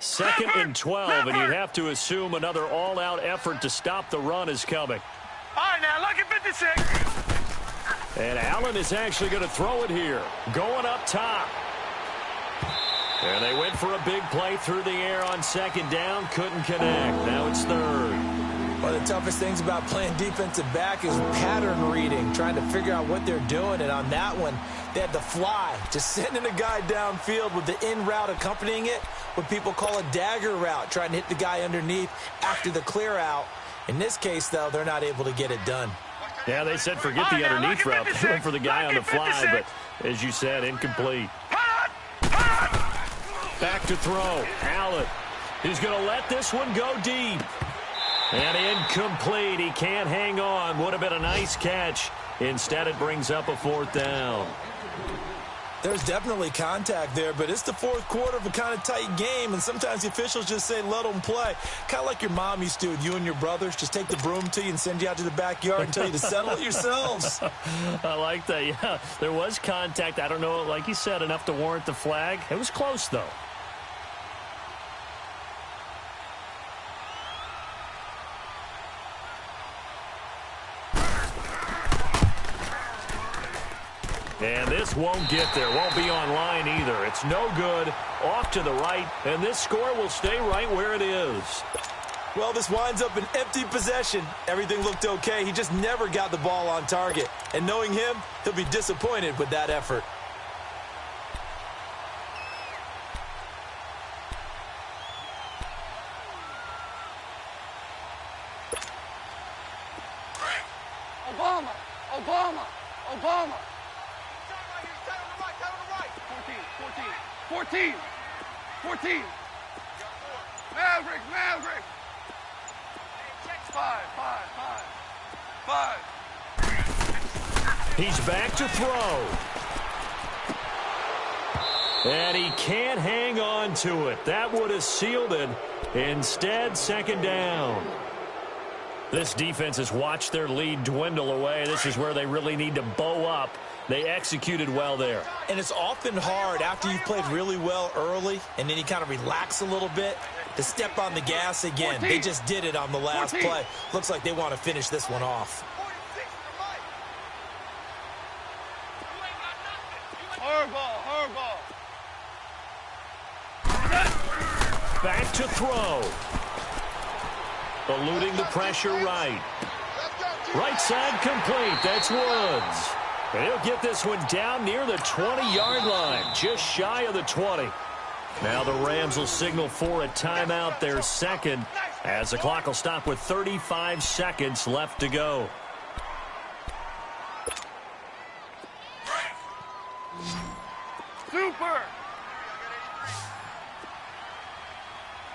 2nd and 12, and you'd have to assume another all-out effort to stop the run is coming. All right, now, look at 56. And Allen is actually going to throw it here. Going up top. And they went for a big play through the air on 2nd down. Couldn't connect. Now it's 3rd. One of the toughest things about playing defensive back is pattern reading, trying to figure out what they're doing. And on that one, they had the fly, just sending a guy downfield with the in route accompanying it, what people call a dagger route, trying to hit the guy underneath after the clear out. In this case, though, they're not able to get it done. Yeah, they said forget the underneath route. They went for the guy on the fly, but as you said, incomplete. Back to throw. Allen. He's going to let this one go deep. And incomplete. He can't hang on. Would have been a nice catch. Instead, it brings up a 4th down. There's definitely contact there, but it's the 4th quarter of a kind of tight game, and sometimes the officials just say, let them play. Kind of like your mom used to with you and your brothers. Just take the broom to you and send you out to the backyard and tell you to settle it yourselves. I like that. Yeah, there was contact. I don't know, like you said, enough to warrant the flag. It was close, though. And this won't get there. Won't be online either. It's no good. Off to the right. And this score will stay right where it is. Well, this winds up an empty possession. Everything looked okay. He just never got the ball on target. And knowing him, he'll be disappointed with that effort. Obama, Obama, Obama. 14. Maverick. 5. He's back to throw. And he can't hang on to it. That would have sealed it. Instead, 2nd down. This defense has watched their lead dwindle away. This is where they really need to bow up. They executed well there. And it's often hard after you've played really well early and then you kind of relax a little bit to step on the gas again. 14. They just did it on the last 14. Play. Looks like they want to finish this one off. Hardball. Back to throw. Eluding the pressure right. Right side complete. That's Woods. And he'll get this one down near the 20-yard line, just shy of the 20. Now the Rams will signal for a timeout, their 2nd, as the clock will stop with 35 seconds left to go. Super!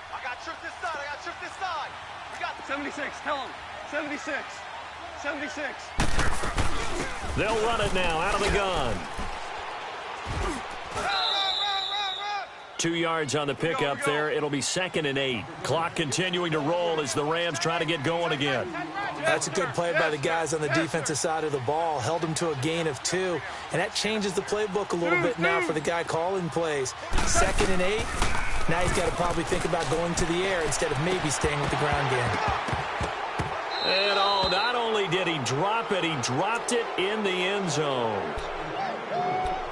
I got tripped this side. We got 76, tell him. 76. They'll run it now out of the gun. 2 yards on the pickup there. It'll be 2nd and 8. Clock continuing to roll as the Rams try to get going again. That's a good play by the guys on the defensive side of the ball. Held them to a gain of 2. And that changes the playbook a little bit now for the guy calling plays. 2nd and 8. Now he's got to probably think about going to the air instead of maybe staying with the ground game. And not only did he drop it, he dropped it in the end zone.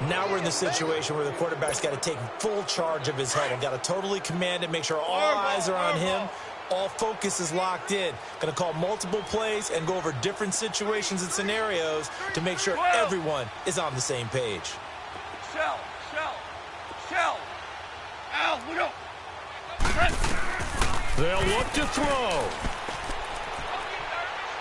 Now we're in the situation where the quarterback's got to take full charge of his huddle. Got to totally command it, make sure all eyes are on him. All focus is locked in. Going to call multiple plays and go over different situations and scenarios to make sure everyone is on the same page. Shell. Al, look out. They'll look to throw.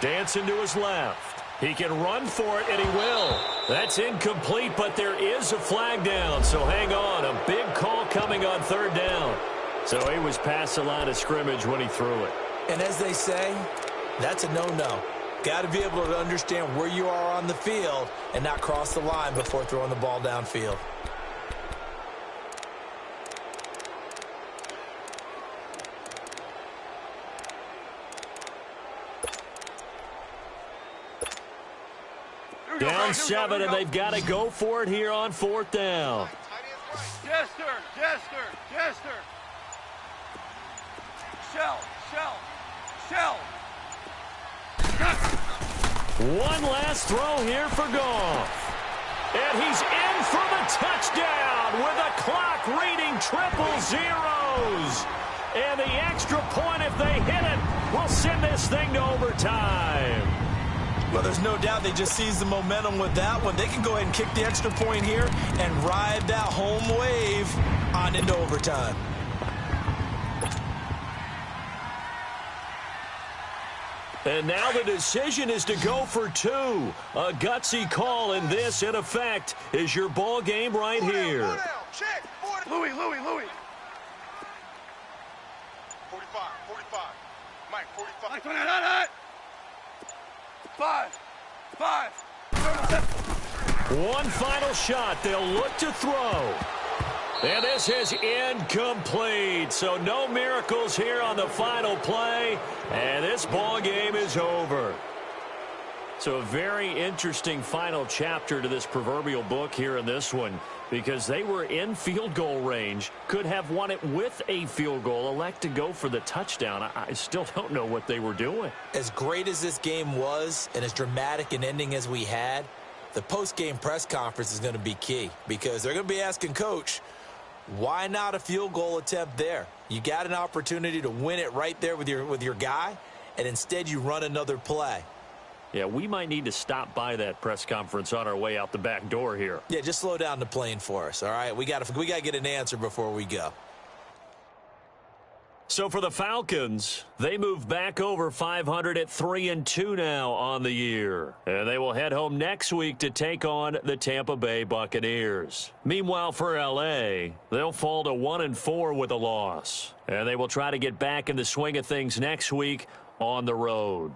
Dancing to his left. He can run for it, and he will. That's incomplete, but there is a flag down, so hang on. A big call coming on third down. So he was past the line of scrimmage when he threw it. And as they say, that's a no-no. Got to be able to understand where you are on the field and not cross the line before throwing the ball downfield. Down 7, and they've got to go for it here on fourth down. Jester. Shell. One last throw here for Goff. And he's in for the touchdown with a clock reading triple zeros. And the extra point, if they hit it, will send this thing to overtime. Well, there's no doubt they just seized the momentum with that one. They can go ahead and kick the extra point here and ride that home wave on into overtime. And now the decision is to go for two. A gutsy call, and this, in effect, is your ball game right here. Louis. 45. Mike, 45. Mike, hot. 5. One final shot. They'll look to throw. And this is incomplete. So no miracles here on the final play. And this ball game is over. So a very interesting final chapter to this proverbial book here in this one, because they were in field goal range, could have won it with a field goal, elect to go for the touchdown. I still don't know what they were doing. As great as this game was and as dramatic an ending as we had, the post-game press conference is going to be key, because they're going to be asking Coach, why not a field goal attempt there? You got an opportunity to win it right there with your guy, and instead you run another play. Yeah, we might need to stop by that press conference on our way out the back door here. Yeah, just slow down the plane for us, all right? We got to get an answer before we go. So for the Falcons, they move back over 500 at 3-2 now on the year. And they will head home next week to take on the Tampa Bay Buccaneers. Meanwhile, for L.A., they'll fall to 1-4 with a loss. And they will try to get back in the swing of things next week on the road.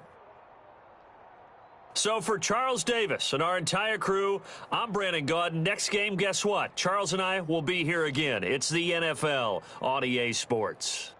So for Charles Davis and our entire crew, I'm Brandon Gaudin. Next game, guess what? Charles and I will be here again. It's the NFL on EA Sports.